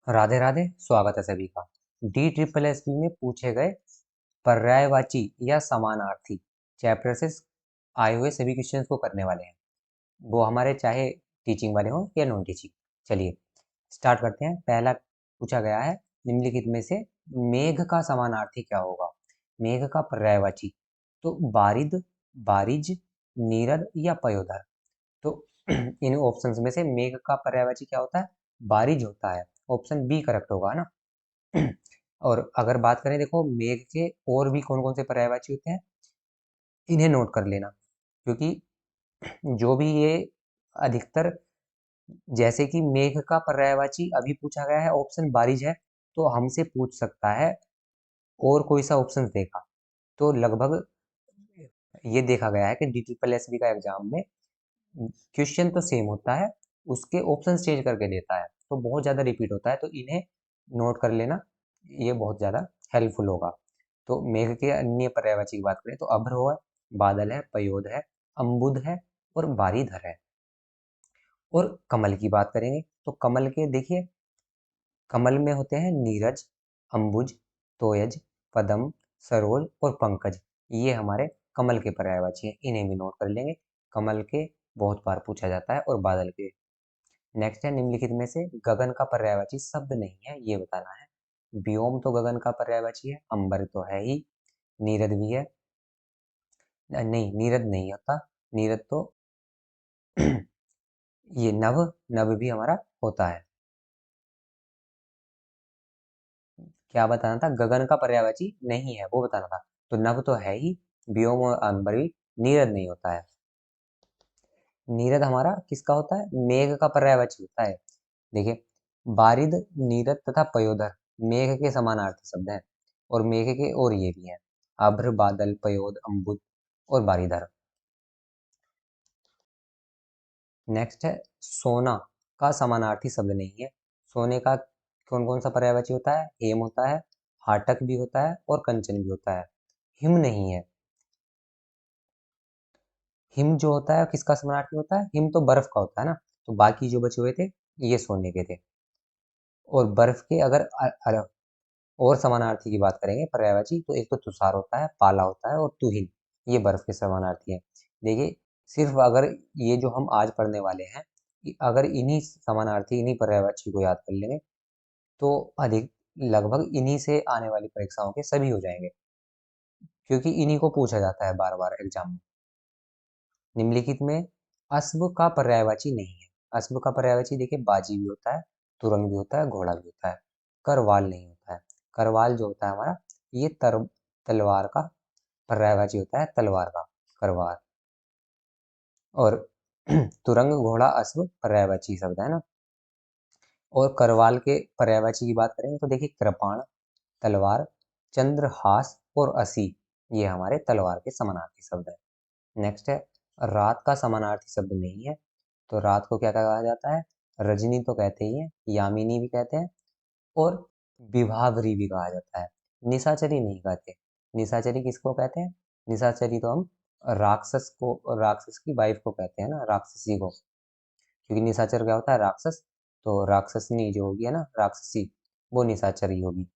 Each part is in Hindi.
राधे राधे। स्वागत है सभी का। DSSB में पूछे गए पर्यायवाची या समानार्थी चैप्टर से आए हुए सभी क्वेश्चंस को करने वाले हैं, वो हमारे चाहे टीचिंग वाले हों या नॉन टीचिंग। चलिए स्टार्ट करते हैं। पहला पूछा गया है निम्नलिखित में से मेघ का समानार्थी क्या होगा। मेघ का पर्यायवाची तो बारिद, बारिज, नीरद या पयोधर। तो इन ऑप्शंस में से मेघ का पर्यायवाची क्या होता है? बारिज होता है। ऑप्शन बी करेक्ट होगा ना। और अगर बात करें, देखो मेघ के और भी कौन कौन से पर्यायवाची होते हैं, इन्हें नोट कर लेना, क्योंकि जो भी ये अधिकतर, जैसे कि मेघ का पर्यायवाची अभी पूछा गया है, ऑप्शन बारिज है, तो हमसे पूछ सकता है और कोई सा ऑप्शन देगा। तो लगभग ये देखा गया है कि DSSB का एग्जाम में क्वेश्चन तो सेम होता है, उसके ऑप्शन चेंज करके देता है, तो बहुत ज़्यादा रिपीट होता है, तो इन्हें नोट कर लेना, ये बहुत ज़्यादा हेल्पफुल होगा। तो मेघ के अन्य पर्यायवाची की बात करें तो अभ्र है, बादल है, पयोद है, अम्बुद है और बारीधर है। और कमल की बात करेंगे तो कमल के देखिए, कमल में होते हैं नीरज, अंबुज, तोयज, पदम, सरोज और पंकज। ये हमारे कमल के पर्यायवाची हैं, इन्हें भी नोट कर लेंगे। कमल के बहुत बार पूछा जाता है और बादल के। नेक्स्ट है निम्नलिखित में से गगन का पर्यायवाची शब्द नहीं है, ये बताना है। व्योम तो गगन का पर्यायवाची है, अंबर तो है ही, नीरद भी है, नहीं नीरद नहीं होता, नीरद तो ये नभ, नभ भी हमारा होता है। क्या बताना था? गगन का पर्यायवाची नहीं है वो बताना था। तो नभ तो है ही, व्योम और अंबर भी, नीरद नहीं होता है। नीरद हमारा किसका होता है? मेघ का पर्यायवाची होता है। देखिए, बारिद, नीरद तथा पयोधर मेघ के समानार्थी शब्द हैं, और मेघ के और ये भी हैं, अभ्र, बादल, पयोद, अम्बुद और बारीधर। नेक्स्ट है सोना का समानार्थी शब्द नहीं है। सोने का कौन कौन सा पर्यायवाची होता है? हेम होता है, हाटक भी होता है और कंचन भी होता है। हिम नहीं है। हिम जो होता है किसका समानार्थी होता है? हिम तो बर्फ का होता है ना। तो बाकी जो बचे हुए थे ये सोने के थे। और बर्फ के अगर और समानार्थी की बात करेंगे पर्यायवाची, तो एक तो तुषार होता है, पाला होता है और तुहिन, ये बर्फ के समानार्थी हैं। देखिए, सिर्फ अगर ये जो हम आज पढ़ने वाले हैं, अगर इन्हीं समानार्थी, इन्हीं पर्यायवाची को याद कर लेंगे, तो अधिक लगभग इन्हीं से आने वाली परीक्षाओं के सभी हो जाएंगे, क्योंकि इन्हीं को पूछा जाता है बार बार एग्जाम में। निम्नलिखित में अश्व का पर्यायवाची नहीं है। अश्व का पर्यायवाची देखिए, बाजी भी होता है, तुरंग भी होता है, घोड़ा भी होता है, करवाल नहीं होता है। करवाल जो होता है हमारा, ये तलवार का पर्यायवाची होता है, तलवार का करवाल। और तुरंग, घोड़ा, अश्व पर्यायवाची शब्द है ना। और करवाल के पर्यायवाची की बात करें तो देखिए, कृपाण, तलवार, चंद्रहास और असी, ये हमारे तलवार के समानार्थी शब्द है। नेक्स्ट है रात का समानार्थी शब्द नहीं है। तो रात को क्या कहा जाता है? रजनी तो कहते ही हैं, यामिनी भी कहते हैं और विभावरी भी कहा जाता है। निशाचरी नहीं कहते। निशाचरी किसको कहते हैं? निशाचरी तो हम राक्षस को, राक्षस की वाइफ को कहते हैं ना, राक्षसी को। क्योंकि निशाचर क्या होता है? राक्षस। तो राक्षसनी जो होगी है ना, राक्षसी, वो निशाचरी होगी।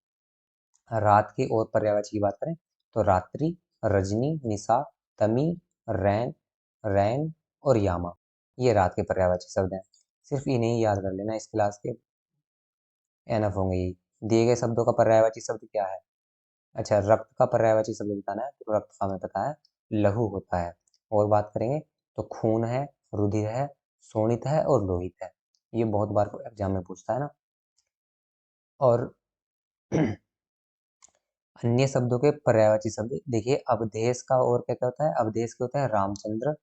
रात के और पर्यायवाची की बात करें तो रात्रि, रजनी, निशा, तमी, रैन, रैन और यामा, ये रात के पर्यायवाची शब्द हैं। सिर्फ इन्हें ही याद कर लेना, इस क्लास के एनफ होंगे ये। दिए गए शब्दों का पर्यायवाची शब्द क्या है? अच्छा, रक्त का पर्यायवाची शब्द बताना है, तो रक्त का हमें पता है, लहू होता है। और बात करेंगे तो खून है, रुधिर है, शोणित है और लोहित है। ये बहुत बार एग्जाम में पूछता है ना। और अन्य शब्दों के पर्यायवाची शब्द देखिए, अवधेश का और क्या क्या होता है? अवधेश के होता है रामचंद्र,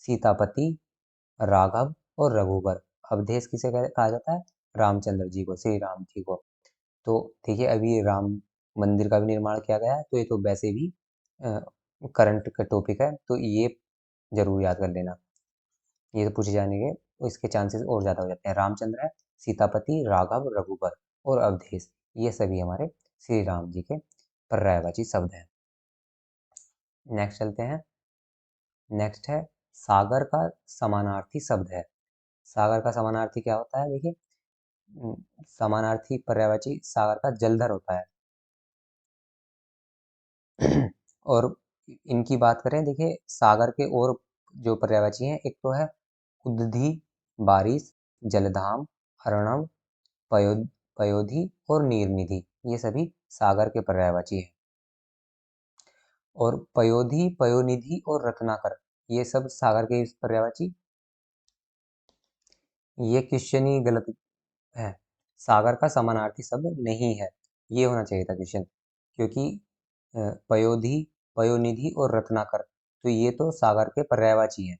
सीतापति, राघव और रघुवर। अवधेश किसे कहा जाता है? रामचंद्र जी को, श्री राम जी को। तो देखिए, अभी राम मंदिर का भी निर्माण किया गया है, तो ये तो वैसे भी करंट का टॉपिक है, तो ये जरूर याद कर लेना। ये तो पूछे जाने के इसके चांसेस और ज़्यादा हो जाते हैं। रामचंद्र है, सीतापति, राघव, रघुवर और अवधेश, ये सभी हमारे श्री राम जी के पर्यायवाची शब्द हैं। नेक्स्ट चलते हैं। नेक्स्ट है सागर का समानार्थी शब्द है। सागर का समानार्थी क्या होता है? देखिए, समानार्थी पर्यायवाची सागर का जलधर होता है। और इनकी बात करें, देखिए सागर के और जो पर्यायवाची हैं, एक तो है उद्धी, बारिश, जलधाम, अर्णव, पयोधी और नीरनिधि। ये सभी सागर के पर्यायवाची हैं। और पयोधी, पयोनिधि और रत्नाकर, ये सब सागर के पर्यायवाची। ये क्वेश्चन ही गलत है। सागर का समानार्थी शब्द नहीं है, ये होना चाहिए था क्वेश्चन, क्योंकि पयोधी, पयोनिधि और रत्नाकर, तो ये तो सागर के पर्यायवाची हैं।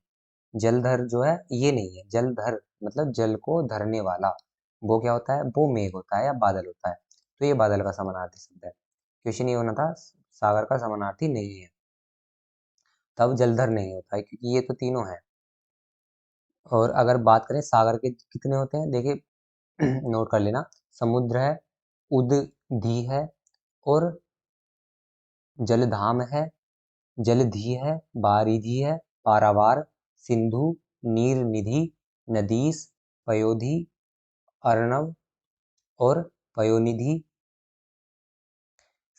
जलधर जो है ये नहीं है। जलधर मतलब जल को धरने वाला, वो क्या होता है, वो मेघ होता है या बादल होता है, तो ये बादल का समानार्थी शब्द है। क्वेश्चन ये होना था सागर का समानार्थी नहीं है, तब जलधर नहीं होता है, क्योंकि ये तो तीनों है। और अगर बात करें सागर के कितने होते हैं, देखिए नोट कर लेना, समुद्र है, उदधि है, और जलधाम है, जलधि है, बारिधि है, पारावार, सिंधु, नीरनिधि, नदीस, पयोधि, अर्णव और पयोनिधि,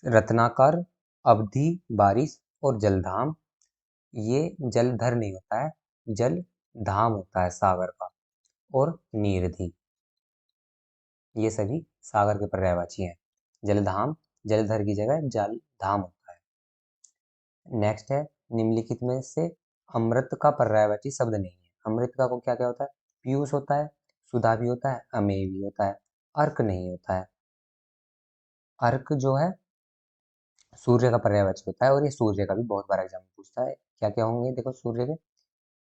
रत्नाकर, अवधि, बारिश और जलधाम। ये जलधर नहीं होता है, जलधाम होता है सागर का, और नीरधि, ये सभी सागर के पर्यायवाची हैं। जलधाम जलधर की जगह जलधाम होता है। नेक्स्ट है, निम्नलिखित में से अमृत का पर्यायवाची शब्द नहीं है। अमृत का को क्या क्या होता है, पीयूष होता है, सुधा भी होता है, अमेय भी होता है, अर्क नहीं होता है। अर्क जो है सूर्य का पर्यायवाची होता है, और ये सूर्य का भी बहुत बार एग्जाम में पूछता है। क्या क्या होंगे, देखो सूर्य के,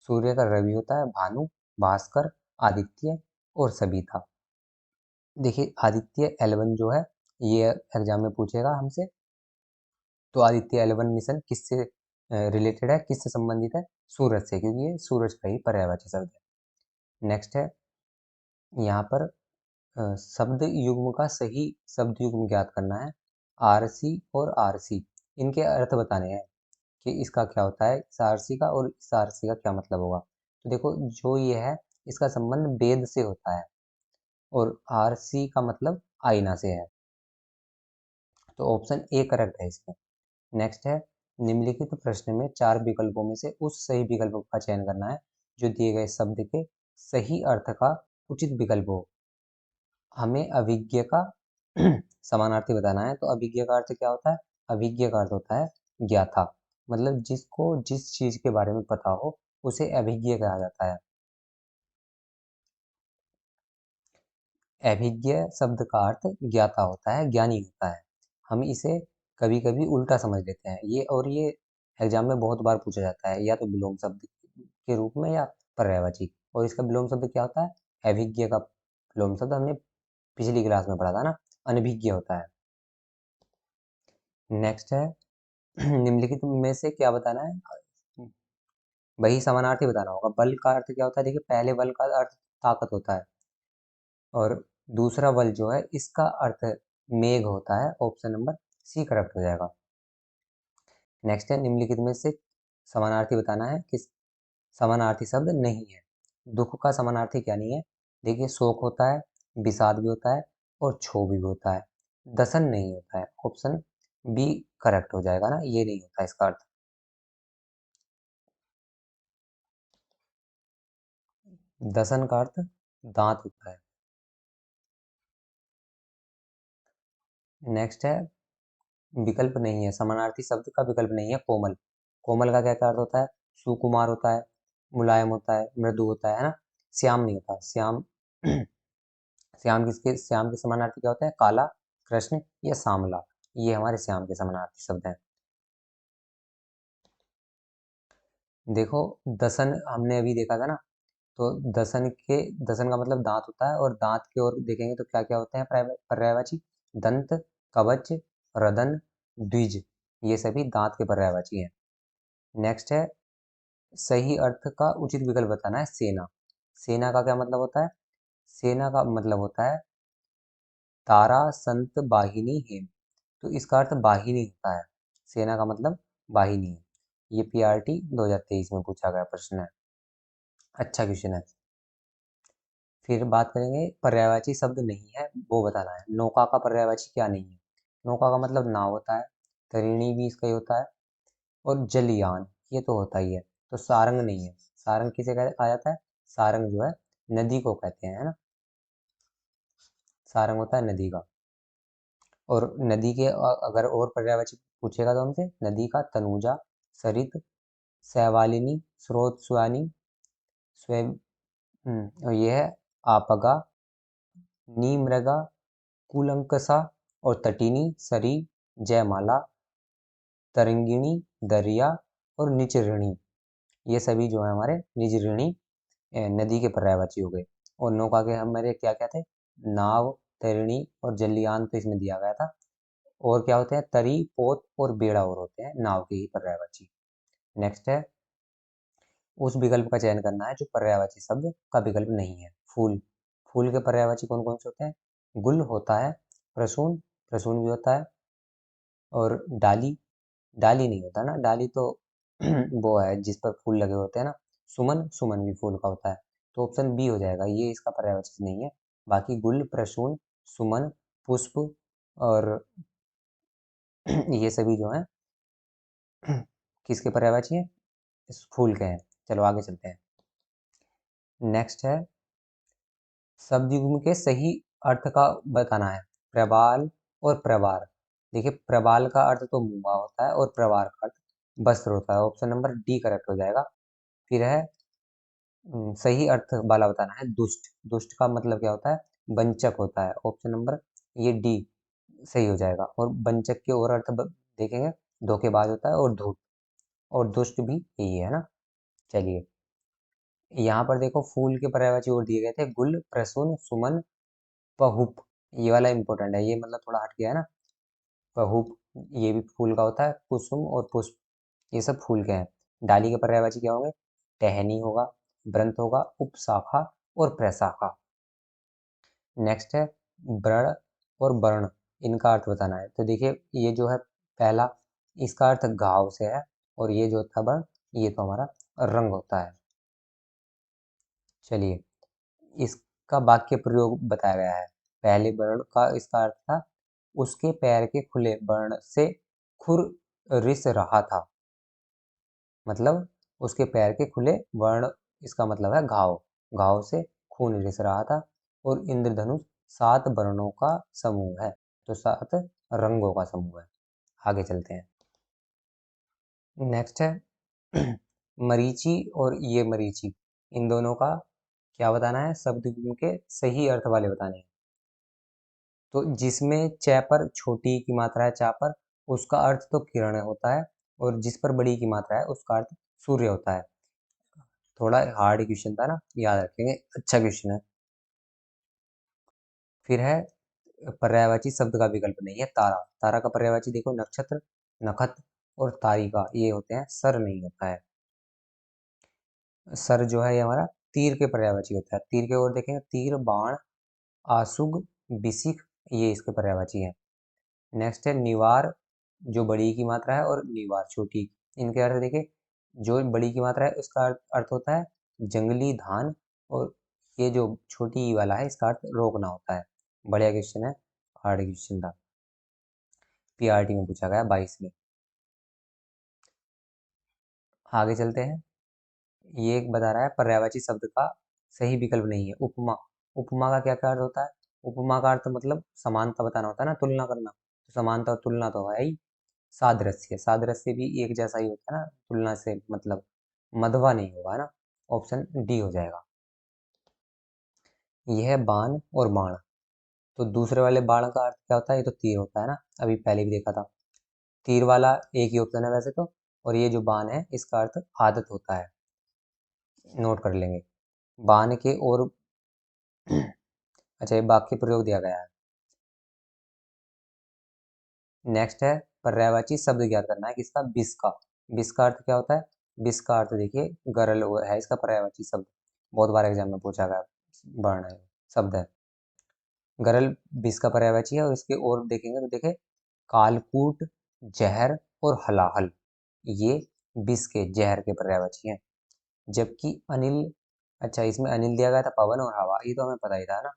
सूर्य का रवि होता है, भानु, भास्कर, आदित्य और सबिता। देखिए आदित्य एल1 जो है, ये एग्जाम में पूछेगा हमसे, तो आदित्य एल1 मिशन किससे रिलेटेड है, किससे संबंधित है, सूरज से, क्योंकि ये सूरज का ही पर्यायवाची शब्द है। नेक्स्ट है, यहाँ पर शब्द युग्म का सही शब्द युग्म ज्ञात करना है। आरसी और आरसी, इनके अर्थ बताने हैं कि इसका क्या होता है, इस आरसी का और इस आरसी का क्या मतलब होगा। तो देखो जो ये है, इसका संबंध वेद से होता है, और आरसी का मतलब आईना से है, तो ऑप्शन ए करेक्ट है इसमें। नेक्स्ट है, निम्नलिखित प्रश्न में 4 विकल्पों में से उस सही विकल्प का चयन करना है जो दिए गए शब्द के सही अर्थ का उचित विकल्प हो। हमें अभिज्ञ का समानार्थी बताना है, तो अभिज्ञ का अर्थ क्या होता है, अभिज्ञ का अर्थ होता है ज्ञाता, मतलब जिसको जिस चीज के बारे में पता हो उसे अभिज्ञ कहा जाता है। अभिज्ञ शब्द का अर्थ ज्ञाता होता है, ज्ञानी होता है। हम इसे कभी कभी उल्टा समझ लेते हैं, ये और ये एग्जाम में बहुत बार पूछा जाता है, या तो विलोम शब्द के रूप में या पर्यायवाची। और इसका विलोम शब्द क्या होता है, अभिज्ञ का विलोम शब्द हमने पिछली क्लास में पढ़ा था ना, अनभिज्ञ होता है। नेक्स्ट है, निम्नलिखित में से क्या बताना है, वही समानार्थी बताना होगा। बल का अर्थ क्या होता है, देखिए पहले बल का अर्थ ताकत होता है, और दूसरा बल जो है इसका अर्थ मेघ होता है। ऑप्शन नंबर सी करेक्ट हो जाएगा। नेक्स्ट है, निम्नलिखित में से समानार्थी बताना है, किस समानार्थी शब्द नहीं है। दुख का समानार्थी क्या नहीं है, देखिए शोक होता है, विषाद भी होता है, और क्षोभ भी होता है। दसन नहीं होता है, ऑप्शन बी करेक्ट हो जाएगा ना, ये नहीं होता इसका अर्थ। दसन का अर्थ दांत होता है। नेक्स्ट है, विकल्प नहीं है, समानार्थी शब्द का विकल्प नहीं है कोमल। कोमल का क्या क्या अर्थ होता है, सुकुमार होता है, मुलायम होता है, मृदु होता है ना। श्याम नहीं होता, श्याम श्याम के समानार्थी क्या होता है, काला, कृष्ण या सांवला, ये हमारे श्याम के समानार्थी शब्द हैं। देखो दसन हमने अभी देखा था ना, तो दसन का मतलब दांत होता है, और दांत की ओर देखेंगे तो क्या क्या होते हैं पर्यायवाची, दंत, कवच, रदन, द्विज, ये सभी दांत के पर्यायवाची हैं। नेक्स्ट है, सही अर्थ का उचित विकल्प बताना है। सेना, सेना का क्या मतलब होता है, सेना का मतलब होता है तारा, संत, वाहिनी, हेम, तो इसका अर्थ वाहिनी होता है। सेना का मतलब वाहिनी है। ये पीआरटी 2023 में पूछा गया प्रश्न है, अच्छा क्वेश्चन है। फिर बात करेंगे पर्यायवाची शब्द नहीं है वो बताना है। नौका का पर्यायवाची क्या नहीं है? नौका का मतलब नाव होता है, तरिणी भी इसका ही होता है, और जलयान ये तो होता ही है। तो सारंग नहीं है। सारंग किसे कहा जाता है? सारंग जो है नदी को कहते हैं, है ना। सारंग होता है नदी का। और नदी के अगर और पर्यायवाची पूछेगा तो हमसे, नदी का तनुजा, सरित, शैवालिनी, स्रोतस्विनी, स्वे और ये है आपगा, नीमृगा, कूलंकषा, और तटिनी, सरी, जयमाला, तरंगिणी, दरिया और निचऋणी। ये सभी जो है हमारे निजऋणी नदी के पर्यायवाची हो गए। और नौका के हमारे क्या क्या थे? नाव, तरिणी और जलयान तो इसमें दिया गया था। और क्या होते हैं? तरी, पोत और बेड़ा और होते हैं नाव के ही पर्यायवाची। नेक्स्ट है, उस विकल्प का चयन करना है जो पर्यायवाची शब्द का विकल्प नहीं है। फूल। फूल के पर्यायवाची कौन कौन से होते हैं? गुल होता है, प्रसून, प्रसून भी होता है, और डाली, डाली नहीं होता ना, डाली तो वो है जिस पर फूल लगे होते हैं ना। सुमन, सुमन भी फूल का होता है। तो ऑप्शन बी हो जाएगा, ये इसका पर्यायवाची नहीं है। बाकी गुल, प्रसून, सुमन, पुष्प और ये सभी जो है किसके पर्यायवाची है? इस फूल के हैं। चलो आगे चलते हैं। नेक्स्ट है, शब्द युग्म के सही अर्थ का बताना है। प्रबाल और प्रवार। देखिए, प्रबाल का अर्थ तो मूंगा होता है और प्रवार का अर्थ वस्त्र होता है। ऑप्शन नंबर डी करेक्ट हो जाएगा। फिर है सही अर्थ वाला बताना है। दुष्ट। दुष्ट का मतलब क्या होता है? वंचक होता है। ऑप्शन नंबर ये डी सही हो जाएगा। और वंचक के और अर्थ देखेंगे, धोखेबाज होता है और धूर्त, और दुष्ट भी यही है ना। चलिए, यहाँ पर देखो फूल के पर्यायवाची और दिए गए थे, गुल, प्रसून, सुमन, पहुप। ये वाला इंपॉर्टेंट है, ये मतलब थोड़ा हट गया है ना। पहुप ये भी फूल का होता है। कुसुम और पुष्प ये सब फूल के हैं। डाली के पर्यायवाची क्या होंगे? टहनी होगा, वृंत होगा, उपशाखा और प्रशाखा। नेक्स्ट है व्रण और वर्ण, इनका अर्थ बताना है। तो देखिए, ये जो है पहला, इसका अर्थ घाव से है, और ये जो था वर्ण, ये तो हमारा रंग होता है। चलिए, इसका वाक्य प्रयोग बताया गया है। पहले वर्ण का इसका अर्थ था, उसके पैर के खुले वर्ण से खुर रिस रहा था। मतलब उसके पैर के खुले वर्ण, इसका मतलब है घाव, घाव से खून रिस रहा था। और इंद्रधनुष 7 वर्णों का समूह है, तो 7 रंगों का समूह है। आगे चलते हैं। नेक्स्ट है मरीचि और ये मरीचि, इन दोनों का क्या बताना है? शब्द के सही अर्थ वाले बताने हैं। तो जिसमें च पर छोटी की मात्रा है, चा पर, उसका अर्थ तो किरण होता है। और जिस पर बड़ी की मात्रा है उसका अर्थ सूर्य होता है। थोड़ा हार्ड क्वेश्चन था ना, याद रखेंगे, अच्छा क्वेश्चन है। फिर है पर्यायवाची शब्द का विकल्प नहीं है, तारा। तारा का पर्यायवाची देखो, नक्षत्र, नखत और तारिका ये होते हैं, सर नहीं होता है। सर जो है ये हमारा तीर के पर्यायवाची होता है। तीर के ओर देखेंगे, तीर, बाण, आशुग, बिसिक, ये इसके पर्यायवाची है। नेक्स्ट है निवार, जो बड़ी की मात्रा है, और निवार छोटी। इनके अर्थ देखें, जो बड़ी की मात्रा है उसका अर्थ होता है जंगली धान, और ये जो छोटी ई वाला है इसका अर्थ रोकना होता है। बढ़िया क्वेश्चन है, हार्ड क्वेश्चन था, पीआरटी में पूछा गया 22 में। आगे चलते हैं। ये एक बता रहा है पर्यायवाची शब्द का सही विकल्प नहीं है, उपमा। उपमा का क्या क्या अर्थ होता है? उपमा का अर्थ मतलब समानता बताना होता है ना, तुलना करना। तो समानता और तुलना तो है ही। सादृश्य, सादृश्य भी एक जैसा ही होता है ना तुलना से, मतलब मधवा नहीं होगा ना। ऑप्शन डी हो जाएगा। यह है बाण और बाण। तो दूसरे वाले बाण का अर्थ क्या होता है? ये तो तीर होता है ना, अभी पहले भी देखा था। तीर वाला एक ही ऑप्शन है वैसे तो। और ये जो बाण है इसका अर्थ आदत होता है, नोट कर लेंगे। बाण के और अच्छा, ये वाक्य प्रयोग दिया गया है। नेक्स्ट है पर्यायवाची शब्द ज्ञात करना है किसका? विष का। विष का अर्थ क्या होता है? विष का अर्थ देखिए गरल है इसका पर्यायवाची शब्द, बहुत बार एग्जाम में पूछा गया वर्ण है, शब्द है। गरल विष का पर्यायवाची है। और इसके और देखेंगे तो देखे, कालकूट, जहर और हलाहल, ये विष के, जहर के पर्यायवाची हैं। जबकि अनिल, अच्छा, इसमें अनिल दिया गया था, पवन और हवा, ये तो हमें पता ही था ना,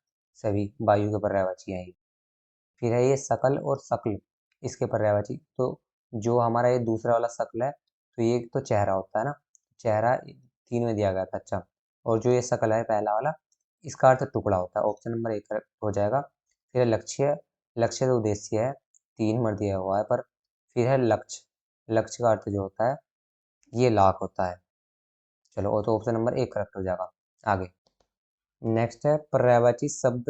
सभी वायु के पर्यायवाची हैं ये। फिर है ये सकल और शकल, इसके पर्यायवाची। तो जो हमारा ये दूसरा वाला शकल है, तो ये तो चेहरा होता है ना, चेहरा 3 में दिया गया था। अच्छा, और जो ये शकल है पहला वाला, इसका अर्थ टुकड़ा होता है, ऑप्शन नंबर 1 हो जाएगा। फिर है लक्ष्य, लक्ष्य तो उद्देश्य है, 3 मर दिया हुआ है पर। फिर है लक्ष्य, लक्ष्य का अर्थ जो होता है ये लाख होता है। चलो, वो तो ऑप्शन नंबर 1 करेक्ट हो जाएगा। आगे नेक्स्ट है पर्यायवाची शब्द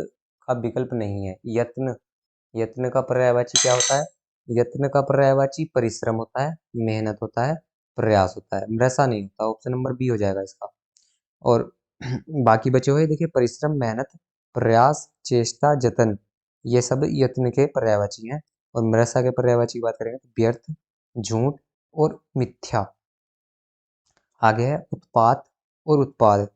का विकल्प नहीं है, यत्न। यत्न का पर्यायवाची क्या होता है? यत्न का पर्यायवाची परिश्रम होता है, मेहनत होता है, प्रयास होता है, मृषा नहीं होता। ऑप्शन नंबर बी हो जाएगा इसका। और बाकी बचे हुए देखिए, परिश्रम, मेहनत, प्रयास, चेष्टा, जतन, ये सब यत्न के पर्यायवाची हैं। और मृषा के पर्यायवाची की बात करेंगे तो व्यर्थ, झूठ और मिथ्या। आगे है उत्पात और उत्पाद।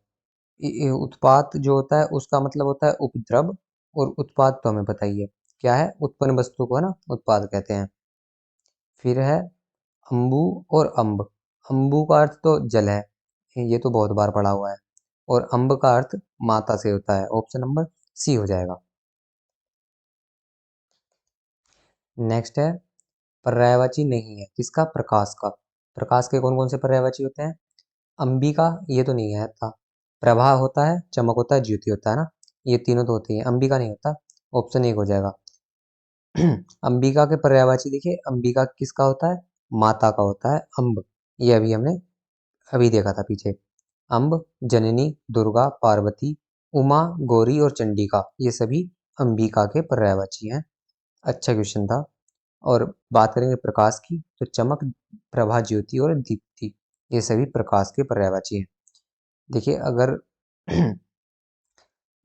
उत्पात जो होता है उसका मतलब होता है उपद्रव, और उत्पाद तो हमें पता ही है क्या है, उत्पन्न वस्तु को है ना उत्पाद कहते हैं। फिर है अम्बु और अम्ब। अम्बु का अर्थ तो जल है, ये तो बहुत बार पढ़ा हुआ है। और अम्ब का अर्थ माता से होता है। ऑप्शन नंबर सी हो जाएगा। नेक्स्ट है पर्यायवाची नहीं है किसका? प्रकाश का। प्रकाश के कौन कौन से पर्यायवाची होते हैं? अंबिका, ये तो नहीं है था। प्रभा होता है, चमक होता है, ज्योति होता है ना, ये तीनों तो होती हैं, अंबिका नहीं होता। ऑप्शन 1 हो जाएगा। अंबिका के पर्यायवाची देखिए, अंबिका किसका होता है? माता का होता है, अम्ब। ये अभी हमने अभी देखा था पीछे। अम्ब, जननी, दुर्गा, पार्वती, उमा, गौरी और चंडिका, ये सभी अंबिका के पर्यायवाची हैं। अच्छा क्वेश्चन था। और बात करेंगे प्रकाश की, तो चमक, प्रभा, ज्योति और दीप्ति, ये सभी प्रकाश के पर्यायवाची हैं। देखिए, अगर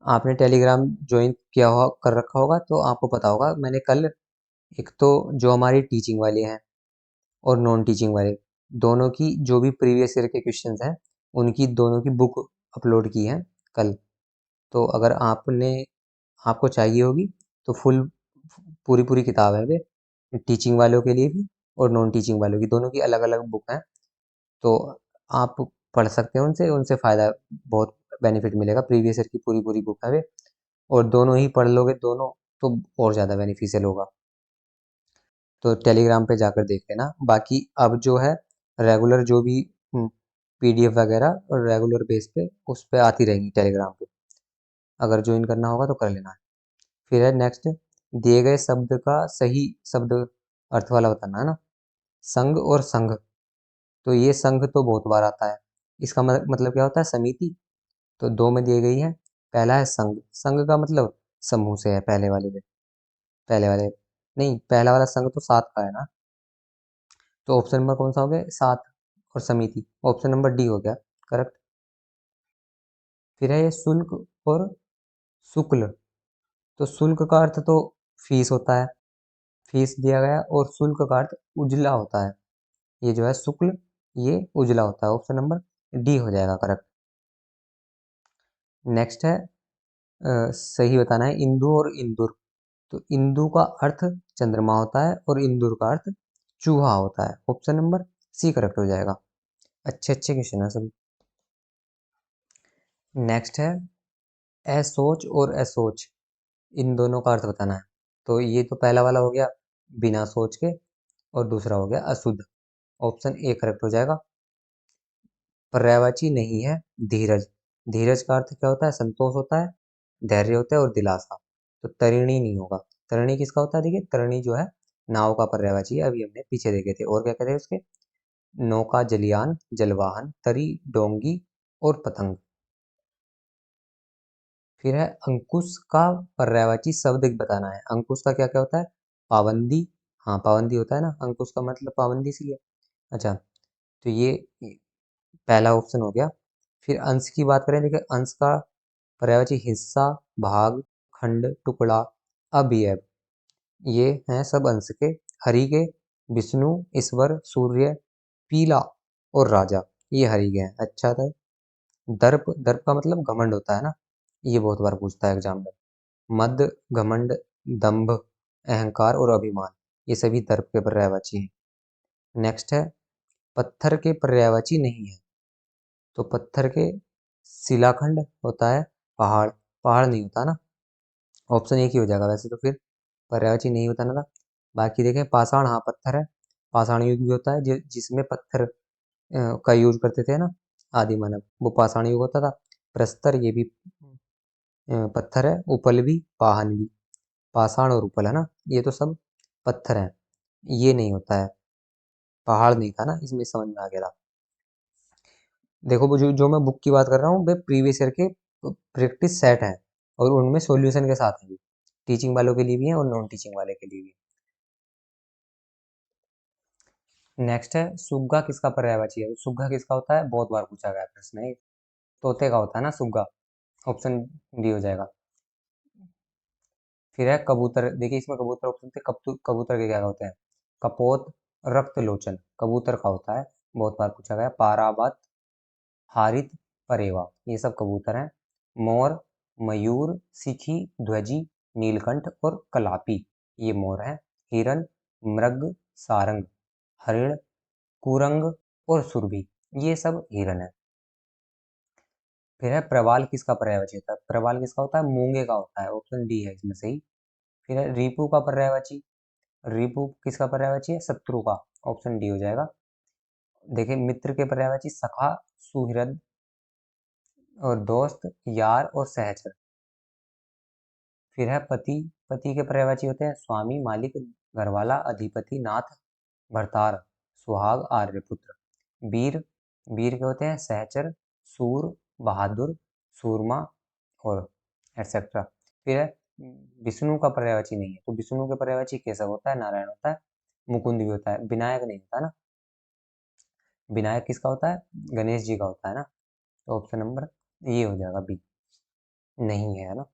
आपने टेलीग्राम ज्वाइन किया हुआ कर रखा होगा तो आपको पता होगा, मैंने कल एक तो जो हमारी टीचिंग वाले हैं और नॉन टीचिंग वाले, दोनों की जो भी प्रीवियस ईयर के क्वेश्चंस हैं, उनकी दोनों की बुक अपलोड की है कल। तो अगर आपको चाहिए होगी तो फुल पूरी पूरी किताब है वे, टीचिंग वालों के लिए भी और नॉन टीचिंग वालों की, दोनों की अलग अलग बुक हैं। तो आप पढ़ सकते हैं उनसे, उनसे फ़ायदा, बहुत बेनिफिट मिलेगा। प्रीवियस ईयर की पूरी पूरी बुक है वे, और दोनों ही पढ़ लोगे दोनों, तो और ज़्यादा बेनिफिशियल होगा। तो टेलीग्राम पे जाकर देख लेना। बाकी अब जो है रेगुलर जो भी पीडीएफ वगैरह और रेगुलर बेस पे उस पे आती रहेंगी टेलीग्राम पे, अगर ज्वाइन करना होगा तो कर लेना है। फिर है नेक्स्ट, दिए गए शब्द का सही शब्द अर्थ वाला बताना है ना। संघ और संघ, तो ये संघ तो बहुत बार आता है, इसका मतलब क्या होता है? समिति। तो 2 में दी गई है। पहला है संघ, संघ का मतलब समूह से है, पहले वाले में, पहले वाले नहीं, पहला वाला संघ तो 7 का है ना। तो ऑप्शन नंबर कौन सा हो गया? 7 और समिति, ऑप्शन नंबर डी हो गया करेक्ट। फिर है ये शुल्क और शुक्ल। तो शुल्क का अर्थ तो फीस होता है, फीस दिया गया, और शुल्क का अर्थ उजला होता है। ये जो है शुक्ल, ये उजला होता है। ऑप्शन नंबर डी हो जाएगा करेक्ट। नेक्स्ट है सही बताना है इंदु और इंदुर। तो इंदु का अर्थ चंद्रमा होता है और इंदुर का अर्थ चूहा होता है। ऑप्शन नंबर सी करेक्ट हो जाएगा। अच्छे अच्छे क्वेश्चन है सभी। नेक्स्ट है असोच और असोच, इन दोनों का अर्थ बताना है। तो ये तो पहला वाला हो गया बिना सोच के, और दूसरा हो गया अशुद्ध। ऑप्शन ए करेक्ट हो जाएगा। पर्यायवाची नहीं है धीरज। धीरज का अर्थ क्या होता है? संतोष होता है, धैर्य होता है और दिलासा। तो तरिणी नहीं होगा। तरिणी किसका होता है? देखिए, तरिणी जो है नाव का पर्यायवाची है, अभी हमने पीछे देखे थे। और क्या कहते हैं उसके? नौका, जलयान, जलवाहन, तरी, डोंगी और पतंग। फिर है अंकुश का पर्यायवाची शब्द बताना है। अंकुश का क्या क्या होता है? पाबंदी, हाँ पाबंदी होता है ना, अंकुश का मतलब पाबंदी सी है। अच्छा, तो ये पहला ऑप्शन हो गया। फिर अंश की बात करें, देखिए अंश का पर्यायवाची हिस्सा, भाग, खंड, टुकड़ा, अवयव, ये हैं सब अंश के। हरि के विष्णु, ईश्वर, सूर्य, पीला और राजा, ये हरि के हैं। अच्छा था। दर्प, दर्प का मतलब घमंड होता है ना, ये बहुत बार पूछता है एग्जाम में। मद, घमंड, दंभ, अहंकार और अभिमान, ये सभी दर्प के पर्यायवाची हैं। नेक्स्ट है पत्थर के पर्यायवाची नहीं है। तो पत्थर के शिलाखंड होता है पहाड़, पहाड़ नहीं होता ना, ऑप्शन एक ही हो जाएगा वैसे तो फिर, पर्यायवाची नहीं होता ना था। बाकी देखें पाषाण, हाँ पत्थर है, पाषाण युग भी होता है जिसमें पत्थर का यूज करते थे ना आदि मानव, वो पाषाण युग होता था। प्रस्तर ये भी पत्थर है, उपल भी, पाहन भी, पाषाण और उपल है ना, ये तो सब पत्थर हैं, ये नहीं होता है, पहाड़ नहीं था ना, इसमें समझ में आ गया था। देखो वो जो मैं बुक की बात कर रहा हूँ वे प्रीवियस ईयर के प्रैक्टिस सेट हैं और उनमें सॉल्यूशन के साथ हैं, टीचिंग वालों के लिए भी हैं और नॉन टीचिंग वाले के लिए भी। नेक्स्ट है सुग्गा किसका पर्यायवाची है, सुग्गा किसका होता है, बहुत बार पूछा गया प्रश्न है, तोते का होता है ना सुग्गा, ऑप्शन डी हो जाएगा। फिर है कबूतर, देखिए इसमें कबूतर ऑप्शन थे, कबूतर के क्या होते हैं, कपोत, रक्त लोचन, कबूतर का होता है, बहुत बार पूछा गया। पारावत, हारित, परेवा, ये सब कबूतर हैं। मोर, मयूर, सिखी, ध्वजी, नीलकंठ और कलापी, ये मोर हैं। हिरन, मृग, सारंग, हरिण, कुरंग और सुरभि, ये सब हिरन है। फिर है प्रवाल किसका पर्यायवाची होता है, प्रवाल किसका होता है, मूंगे का होता है, ऑप्शन डी है इसमें सही। फिर है रिपु का पर्यायवाची, रिपु किसका पर्यायवाची है, शत्रु का, ऑप्शन डी हो जाएगा। देखिए मित्र के पर्यायवाची सखा, सुहृद और दोस्त, यार और सहचर। फिर है पति, पति के पर्यायवाची होते हैं स्वामी, मालिक, घरवाला, अधिपति, नाथ, भरतार, सुहाग, आर्यपुत्र। वीर, वीर के होते हैं सहचर, सूर, बहादुर, सूरमा और एटसेट्रा। फिर है विष्णु का पर्यायवाची नहीं है, तो विष्णु के पर्यायवाची केशव होता है, नारायण होता है, मुकुंद भी होता है, विनायक नहीं होता ना, विनायक किसका होता है, गणेश जी का होता है ना, तो ऑप्शन नंबर ये हो जाएगा बी, नहीं है ना।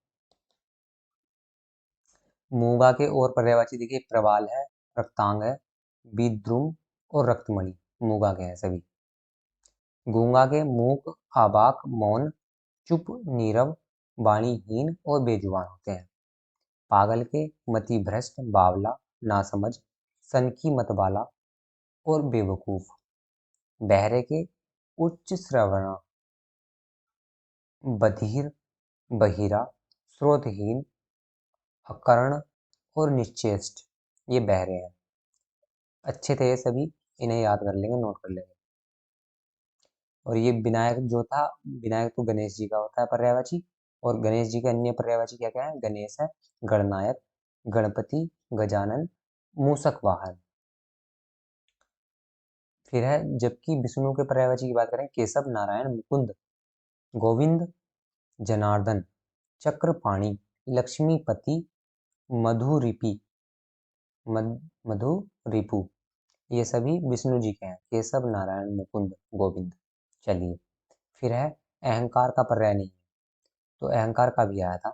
मूंगा के और पर्यायवाची देखिए प्रवाल है, रक्तांग है, विद्रुम और रक्तमणि, मूंगा के हैं सभी। गूंगा के मूक, आबाक, मौन, चुप, नीरव, वाणीहीन और बेजुबान होते हैं। पागल के मति भ्रष्ट, बावला, नासमझ, सनकी मतवाला और बेवकूफ। बहरे के उच्च श्रवण, बधिर, बहिरा, श्रोतहीन, अकर्ण और निश्चेष्ट, ये बहरे हैं। अच्छे थे ये सभी, इन्हें याद कर लेंगे, नोट कर लेंगे। और ये विनायक जो था, विनायक तो गणेश जी का होता है पर्यायवाची, और गणेश जी के अन्य पर्यायवाची क्या क्या है, गणेश है, गणनायक, गणपति, गजानन, मूषक वाहन। फिर है जबकि विष्णु के पर्यायवाची की बात करें केशव, नारायण, मुकुंद, गोविंद, जनार्दन, चक्रपाणि, लक्ष्मीपति, मधुरिपि, मधु रिपु, ये सभी विष्णु जी के हैं, केशव, नारायण, मुकुंद, गोविंद। चलिए फिर है अहंकार का पर्याय नहीं है, तो अहंकार का भी आया था,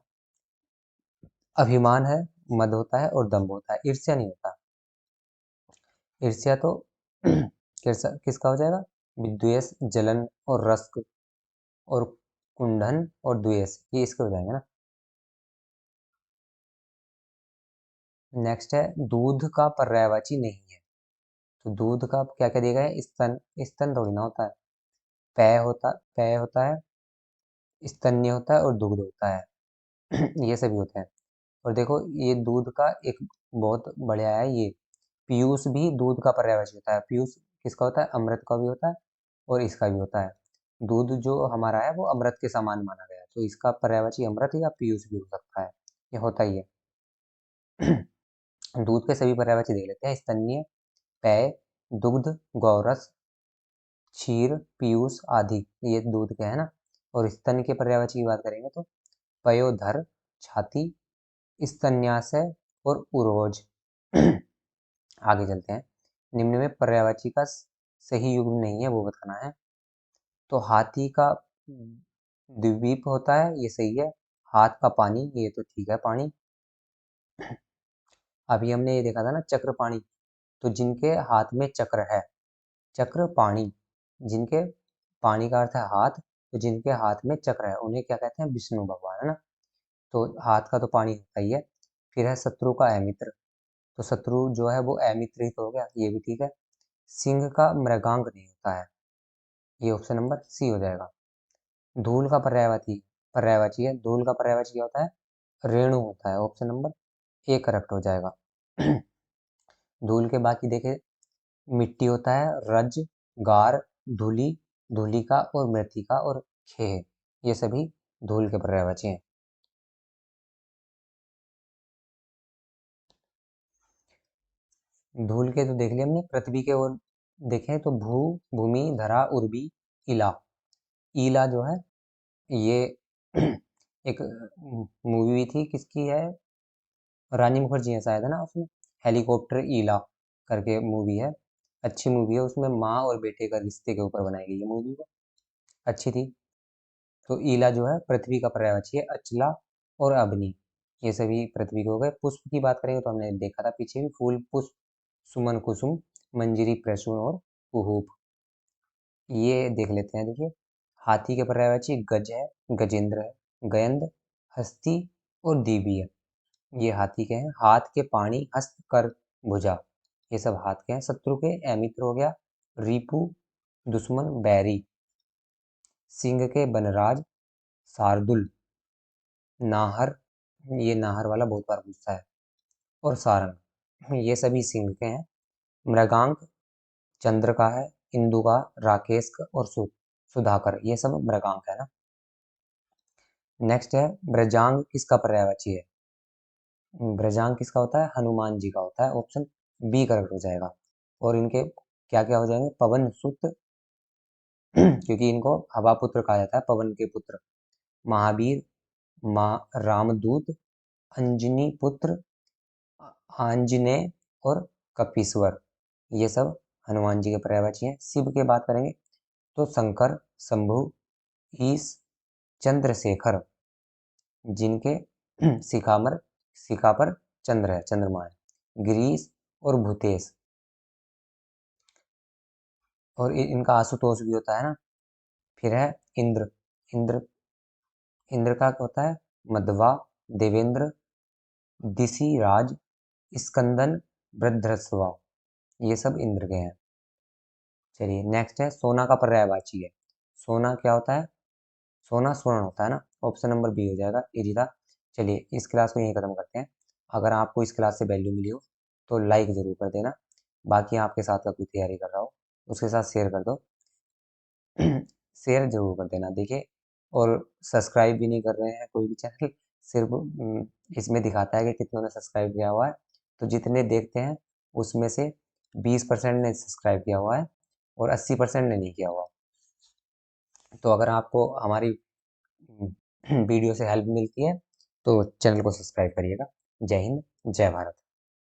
अभिमान है, मद होता है और दम्भ होता है, ईर्ष्या नहीं होता। ईर्ष्या तो किसका हो जाएगा, विद्वेष, जलन और रस्क और कुंडन और द्वेष, ये इसके हो जाएंगे ना। नेक्स्ट है दूध का पर्यायवाची नहीं है, तो दूध का क्या क्या दिया गया है, स्तन, स्तन थोड़ी ना होता है, पेय होता है, स्तन्य होता है और दुग्ध होता है ये सभी होते हैं। और देखो ये दूध का एक बहुत बढ़िया है ये, पीयूष भी दूध का पर्यायवाची होता है, पीयूष किसका होता है, अमृत का भी होता है और इसका भी होता है। दूध जो हमारा है वो अमृत के समान माना गया है, तो इसका पर्यायवाची अमृत या पीयूष भी हो सकता है, ये होता ही है दूध के सभी पर्यायवाची देख लेते हैं, स्तन्य, पेय, दुग्ध, गौरस, क्षीर, पीयूष आदि, ये दूध के है ना। और स्तन के पर्यायवाची की बात करेंगे तो पयोधर, छाती, स्तन्याशय और उरोज आगे चलते हैं। निम्न में पर्यायवाची का सही युग्म नहीं है वो बताना है, तो हाथी का द्वीप होता है, ये सही है। हाथ का पानी, ये तो ठीक है पानी। अभी हमने ये देखा था ना चक्र पाणी, तो जिनके हाथ में चक्र है, चक्र पाणी, जिनके, पानी का अर्थ है हाथ, तो जिनके हाथ में चक्र है उन्हें क्या कहते हैं, विष्णु भगवान है ना, तो हाथ का तो पानी होता ही है। फिर है शत्रु का अमित्र, तो शत्रु जो है वो अमित्र ही तो हो गया, ये भी ठीक है। सिंह का मृगांक नहीं होता है, ये ऑप्शन नंबर सी हो जाएगा। धूल का पर्यायवाची पर्यायवाची है, धूल का पर्यायवाची क्या होता है? रेणु होता है। ऑप्शन नंबर ए करेक्ट हो जाएगा। धूल के बाकी देखे, मिट्टी होता है, रज, गार, धूलि, धूलिका और मृत्तिका और खेह, ये सभी धूल के पर्यायवाची हैं। धूल के तो देख लिया हमने। पृथ्वी के ओर देखें तो भू, भूमि, धरा, उर्वी, इला। ईला जो है ये एक मूवी भी थी, किसकी है? रानी मुखर्जी है शायद, है ना उसमें। हेलीकॉप्टर ईला करके मूवी है, अच्छी मूवी है। उसमें माँ और बेटे का रिश्ते के ऊपर बनाई गई है मूवी को, अच्छी थी। तो ईला जो है पृथ्वी का पर्यायवाची है। अचला और अग्नि, ये सभी पृथ्वी के हो गए। पुष्प की बात करेंगे तो हमने देखा था पीछे भी, फूल, पुष्प, सुमन, कुसुम, मंजरी, प्रसून और कुहूप, ये देख लेते हैं। देखिए, हाथी के पर्यायवाची गज है, गजेंद्र है, गयंद, हस्ती और दीवी है, ये हाथी के हैं। हाथ के पाणी, हस्त, कर, भुजा, ये सब हाथ के हैं। शत्रु के अमित्र हो गया, रिपु, दुश्मन, बैरी। सिंह के बनराज, शार्दुल, नाहर, ये नाहर वाला बहुत बार पूछता है, और सारंग, ये सभी सिंह के हैं। मृगांक चंद्र का है, इंदु का, राकेश का और सुधाकर, ये सब मृगांक है ना। नेक्स्ट है ब्रजांग, किसका पर्यायवाची है? ब्रजांग किसका होता है? हनुमान जी का होता है। ऑप्शन बी करेक्ट हो जाएगा। और इनके क्या क्या हो जाएंगे? पवन सुत, क्योंकि इनको हवा पुत्र कहा जाता है, पवन के पुत्र। महावीर, रामदूत, अंजनी पुत्र, आंजनेय और कपीश्वर, ये सब हनुमान जी के पर्यायवाची हैं। शिव की बात करेंगे तो शंकर, शंभु, ईश, चंद्रशेखर, जिनके शिखामर शिखा पर चंद्र है, चंद्रमा है। गिरीश और भूतेश, और इनका आशुतोष भी होता है ना। फिर है इंद्र, इंद्र इंद्र का होता है मध्वा, देवेंद्र, दिशिराज, स्कंदन, वृद्धस्वा, ये सब इंद्र के हैं। चलिए नेक्स्ट है सोना का पर्यायवाची है। सोना क्या होता है? सोना स्वर्ण होता है ना। ऑप्शन नंबर बी हो जाएगा, इजी था। चलिए इस क्लास को यहीं खत्म करते हैं। अगर आपको इस क्लास से वैल्यू मिली हो तो लाइक ज़रूर कर देना। बाकी आपके साथ का कोई तैयारी कर रहा हो उसके साथ शेयर कर दो। शेयर जरूर कर देना, देखिए। और सब्सक्राइब भी नहीं कर रहे हैं कोई भी चैनल, सिर्फ इसमें दिखाता है कि कितनों ने सब्सक्राइब किया हुआ है। तो जितने देखते हैं उसमें से 20% ने सब्सक्राइब किया हुआ है और 80% ने नहीं किया हुआ। तो अगर आपको हमारी वीडियो से हेल्प मिलती है तो चैनल को सब्सक्राइब करिएगा। जय हिंद, जय भारत।